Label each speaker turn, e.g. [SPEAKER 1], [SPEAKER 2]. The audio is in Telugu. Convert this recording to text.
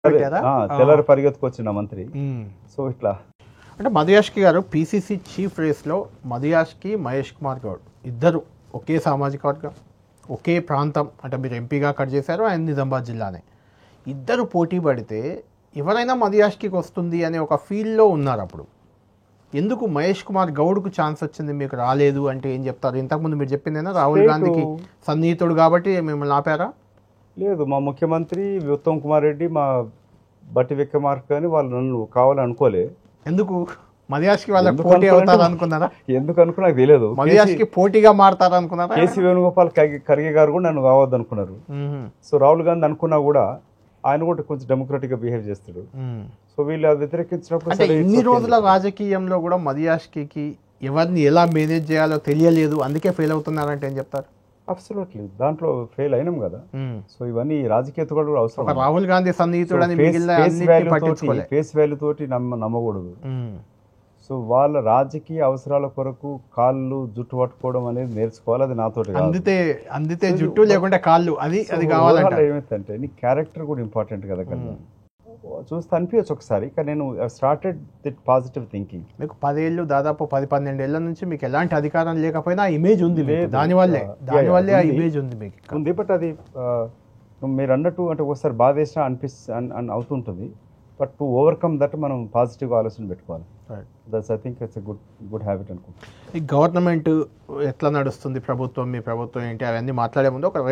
[SPEAKER 1] తెల్లారి పరిగెత్తుకొచ్చిన మంత్రి. సో ఇట్లా
[SPEAKER 2] అంటే మధుయాష్కి గారు పీసీసీ చీఫ్ రేస్లో మధుయాష్కి మహేష్ కుమార్ గౌడ్ ఇద్దరు ఒకే సామాజిక వర్గం, ఒకే ప్రాంతం. అంటే మీరు ఎంపీగా కట్ చేశారు, ఆయన నిజామాబాద్ జిల్లానే. ఇద్దరు పోటీ పడితే ఎవరైనా మధుయాష్కి వస్తుంది అనే ఒక ఫీల్డ్లో ఉన్నారు. అప్పుడు ఎందుకు మహేష్ కుమార్ గౌడ్కు ఛాన్స్ వచ్చింది, మీకు రాలేదు అంటే ఏం చెప్తారు? ఇంతకుముందు మీరు చెప్పిందేనా రాహుల్ గాంధీకి సన్నిహితుడు కాబట్టి మిమ్మల్ని ఆపారా?
[SPEAKER 1] లేదు, మా ముఖ్యమంత్రి ఉత్తమ్ కుమార్ రెడ్డి, మా బట్టి విక్రమార్క కానీ వాళ్ళు నన్ను కావాలని అనుకోలే.
[SPEAKER 2] ఎందుకు మధుయాష్కి వాళ్ళకి పోటీ అవుతారు అనుకున్నారా?
[SPEAKER 1] ఎందుకు అనుకున్నా నాకు తెలియదు.
[SPEAKER 2] మధుయాష్కి పోటీగా మారుతారు అనుకున్నారా?
[SPEAKER 1] కేసీ వేణుగోపాల్ ఖర్గే గారు కూడా నన్ను కావద్దు అనుకున్నారు. సో రాహుల్ గాంధీ అనుకున్నా కూడా ఆయన కూడా కొంచెం డెమోక్రటిక్ గా బిహేవ్ చేస్తాడు. సో వీళ్ళు వ్యతిరేకించినప్పుడు
[SPEAKER 2] ఇన్ని రోజుల రాజకీయంలో కూడా మధుయాష్కి ఎవరిని ఎలా మేనేజ్ చేయాలో తెలియలేదు, అందుకే ఫెయిల్ అవుతున్నారంటే ఏం చెప్తారు?
[SPEAKER 1] అబ్సల్యూట్లీ దాంట్లో ఫెయిల్ అయినాం కదా. సో ఇవన్నీ రాజకీయ కూడా అవసరం.
[SPEAKER 2] రాహుల్ గాంధీ సన్నిహితుడు
[SPEAKER 1] ఫేస్ వాల్యూ తోటి నమ్మకూడదు. సో వాళ్ళ రాజకీయ అవసరాల కొరకు కాళ్ళు జుట్టు పట్టుకోవడం అనేది నేర్చుకోవాలి. అది నాతోటి
[SPEAKER 2] అందితే జుట్టు లేకుంటే కాళ్ళు, అది కావాలంటే
[SPEAKER 1] ఏమైందంటే నీ క్యారెక్టర్ కూడా ఇంపార్టెంట్ కదా. చూస్తే అనిపించచ్చు ఒకసారి, కానీ నేను స్టార్టెడ్ విత్ పాజిటివ్ థింకింగ్.
[SPEAKER 2] మీకు 10 ఏళ్ళు, దాదాపు 10-12 ఏళ్ల నుంచి మీకు ఎలాంటి అధికారం లేకపోయినా ఆ ఇమేజ్ ఉంది, దానివల్లే ఆ ఇమేజ్ ఉంది మీకు
[SPEAKER 1] ఉంది. బట్ అది మీరు అన్నట్టు అంటే ఒకసారి బాధ వేసినా అవుతుంటుంది. బట్ టు ఓవర్కమ్ దట్ మనం పాజిటివ్ ఆలోచన పెట్టుకోవాలి. That's I think it's a good habit అనుకుంటున్నాను.
[SPEAKER 2] ఈ గవర్నమెంట్ ఎట్లా నడుస్తుంది, ప్రభుత్వం, మీ ప్రభుత్వం ఏంటి, అవన్నీ మాట్లాడే ముందు ఒక